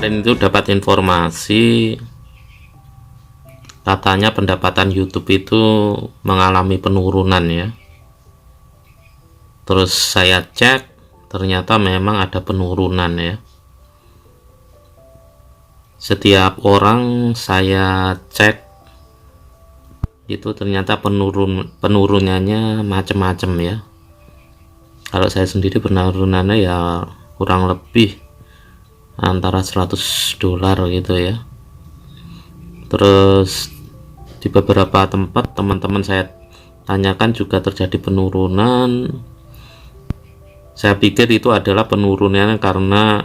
kemarin itu dapat informasi katanya pendapatan YouTube itu mengalami penurunan ya. Terus saya cek, ternyata memang ada penurunan ya. Setiap orang saya cek itu ternyata penurunannya macam-macam ya. Kalau saya sendiri penurunannya ya kurang lebih antara $100 gitu ya. Terus di beberapa tempat teman-teman saya tanyakan juga terjadi penurunan. Saya pikir itu adalah penurunannya karena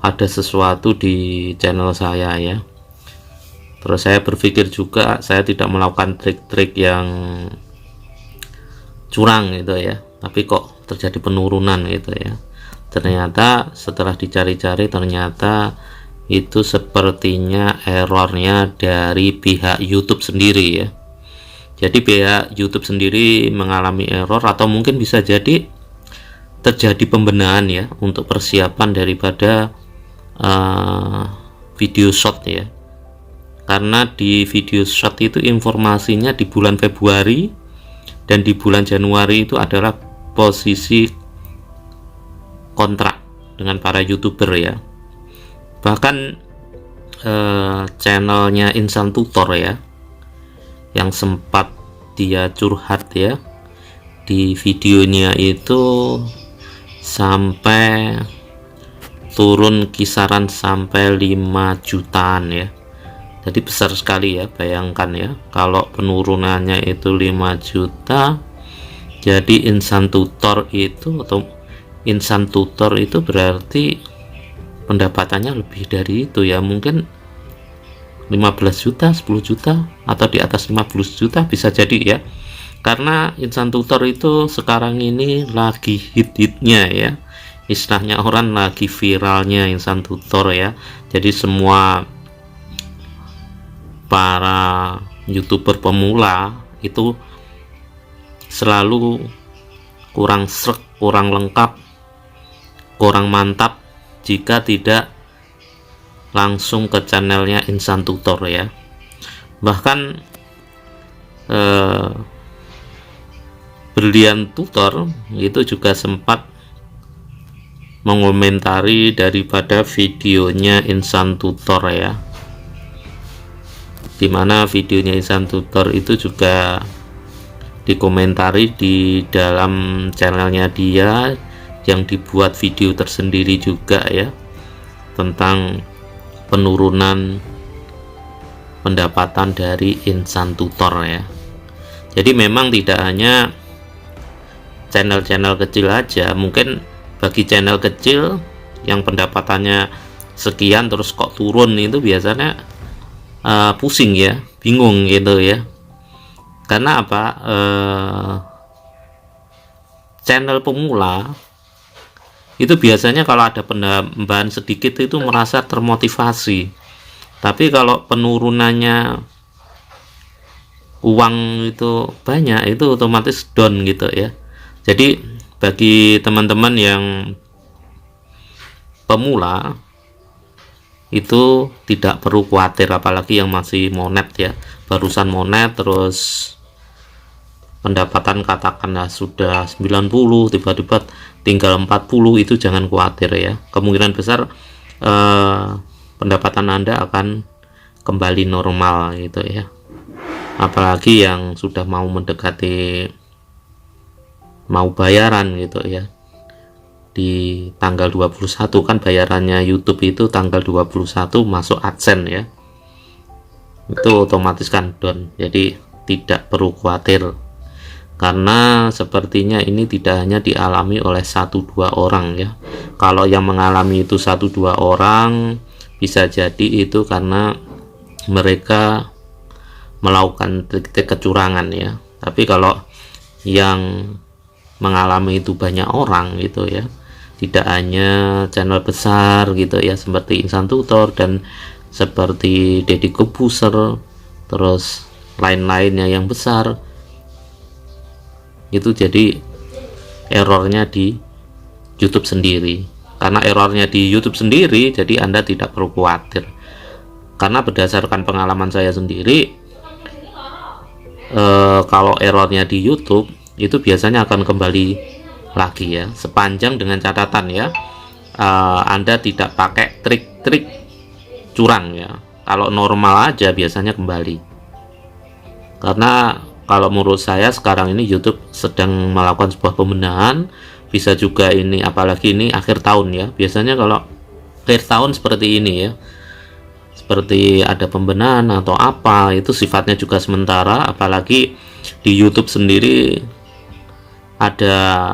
ada sesuatu di channel saya ya. Terus saya berpikir juga saya tidak melakukan trik-trik yang curang gitu ya, tapi kok terjadi penurunan gitu ya. Ternyata setelah dicari-cari ternyata itu sepertinya errornya dari pihak YouTube sendiri ya. Jadi pihak YouTube sendiri mengalami error, atau mungkin bisa jadi terjadi pembenahan ya untuk persiapan daripada video short ya. Karena di video short itu informasinya di bulan Februari dan di bulan Januari itu adalah posisi kontrak dengan para YouTuber ya. Bahkan channelnya Insan Tutor ya, yang sempat dia curhat ya di videonya itu sampai turun kisaran sampai 5 jutaan ya. Jadi besar sekali ya, bayangkan ya, kalau penurunannya itu 5 juta, jadi Insan Tutor itu berarti pendapatannya lebih dari itu ya, mungkin 15 juta, 10 juta, atau di atas 15 juta bisa jadi ya. Karena Insan Tutor itu sekarang ini lagi hit-hitnya ya, istilahnya orang lagi viralnya Insan Tutor ya. Jadi semua para YouTuber pemula itu selalu kurang srek, kurang lengkap, kurang mantap jika tidak langsung ke channelnya Insan Tutor ya. Bahkan Berlian Tutor itu juga sempat mengomentari daripada videonya Insan Tutor ya, dimana videonya Insan Tutor itu juga dikomentari di dalam channelnya dia yang dibuat video tersendiri juga ya, tentang penurunan pendapatan dari Insan Tutor ya. Jadi memang tidak hanya channel-channel kecil aja, mungkin bagi channel kecil yang pendapatannya sekian terus kok turun itu biasanya pusing ya, bingung gitu ya. Karena apa? Channel pemula itu biasanya kalau ada penambahan sedikit itu merasa termotivasi, tapi kalau penurunannya uang itu banyak, itu otomatis down gitu ya. Jadi bagi teman-teman yang pemula itu tidak perlu khawatir, apalagi yang masih monet ya, barusan monet terus pendapatan katakanlah sudah 90 tiba-tiba tinggal 40, itu jangan khawatir ya. Kemungkinan besar pendapatan Anda akan kembali normal gitu ya. Apalagi yang sudah mau mendekati mau bayaran gitu ya, di tanggal 21 kan bayarannya YouTube itu tanggal 21 masuk AdSense ya, itu otomatis kan down. Jadi tidak perlu khawatir, karena sepertinya ini tidak hanya dialami oleh 1-2 orang ya. Kalau yang mengalami itu 1-2 orang, bisa jadi itu karena mereka melakukan trik-trik kecurangan ya. Tapi kalau yang mengalami itu banyak orang gitu ya, tidak hanya channel besar gitu ya, seperti Insan Tutor dan seperti Deddy Corbuzier terus lain-lainnya yang besar, itu jadi errornya di YouTube sendiri. karena errornya di YouTube sendiri, jadi Anda tidak perlu khawatir. Karena berdasarkan pengalaman saya sendiri, kalau errornya di YouTube itu biasanya akan kembali lagi ya, sepanjang dengan catatan ya, Anda tidak pakai trik-trik curang ya. Kalau normal aja biasanya kembali. Karena kalau menurut saya sekarang ini YouTube sedang melakukan sebuah pembenahan. Bisa juga ini, apalagi ini akhir tahun ya, biasanya kalau akhir tahun seperti ini ya, seperti ada pembenahan atau apa, itu sifatnya juga sementara. Apalagi di YouTube sendiri ada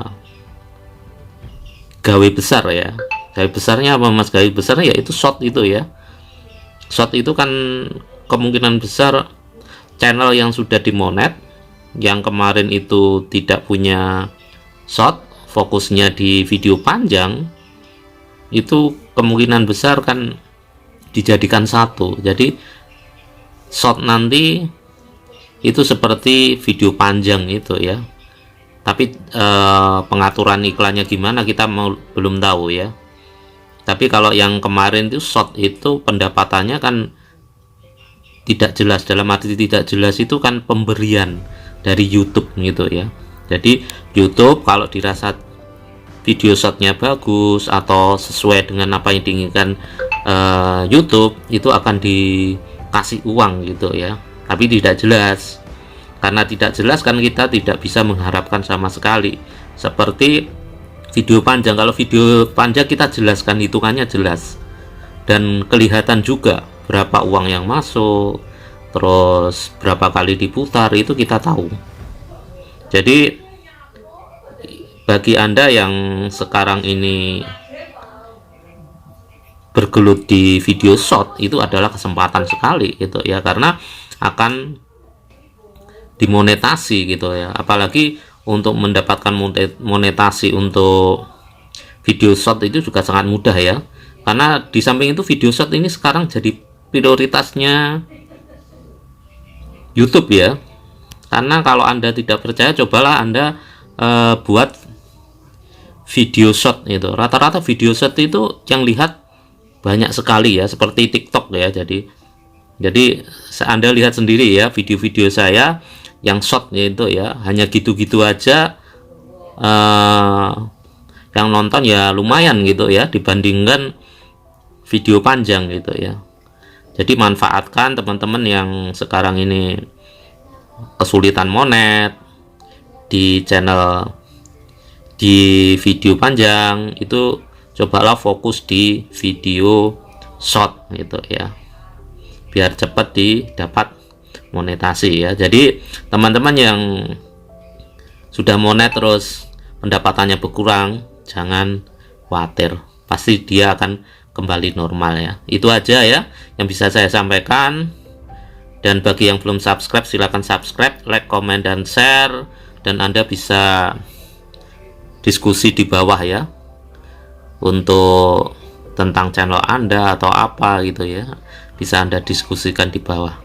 gawe besar ya. Gawe besarnya apa Mas? Gawe besarnya yaitu short itu ya. Short itu kan kemungkinan besar channel yang sudah dimonet, yang kemarin itu tidak punya short, fokusnya di video panjang, itu kemungkinan besar kan dijadikan satu. Jadi short nanti itu seperti video panjang itu ya. Tapi pengaturan iklannya gimana kita belum tahu ya. Tapi kalau yang kemarin itu short itu pendapatannya kan tidak jelas. Dalam arti tidak jelas itu kan pemberian dari YouTube gitu ya. Jadi YouTube kalau dirasa video shotnya bagus atau sesuai dengan apa yang diinginkan YouTube, itu akan dikasih uang gitu ya. Tapi tidak jelas. Karena tidak jelas kan kita tidak bisa mengharapkan sama sekali. Seperti video panjang, kalau video panjang kita jelaskan hitungannya jelas dan kelihatan juga berapa uang yang masuk, terus berapa kali diputar, itu kita tahu. Jadi bagi Anda yang sekarang ini bergelut di video short, itu adalah kesempatan sekali gitu ya, karena akan dimonetasi gitu ya. Apalagi untuk mendapatkan monetasi untuk video short itu juga sangat mudah ya, karena di samping itu video short ini sekarang jadi prioritasnya YouTube ya. Karena kalau Anda tidak percaya, cobalah Anda buat video short itu. Rata-rata video short itu yang lihat banyak sekali ya, seperti TikTok ya. Jadi Anda lihat sendiri ya, video-video saya yang short itu ya, hanya gitu-gitu aja, yang nonton ya lumayan gitu ya, dibandingkan video panjang gitu ya. Jadi manfaatkan teman-teman yang sekarang ini kesulitan monet di channel di video panjang, itu cobalah fokus di video short gitu ya, biar cepat didapat monetasi ya. Jadi teman-teman yang sudah monet terus pendapatannya berkurang, jangan khawatir, pasti dia akan kembali normal ya. Itu aja ya yang bisa saya sampaikan. Dan bagi yang belum subscribe, silahkan subscribe, like, komen, dan share. Dan Anda bisa diskusi di bawah ya, untuk tentang channel Anda atau apa gitu ya, bisa Anda diskusikan di bawah.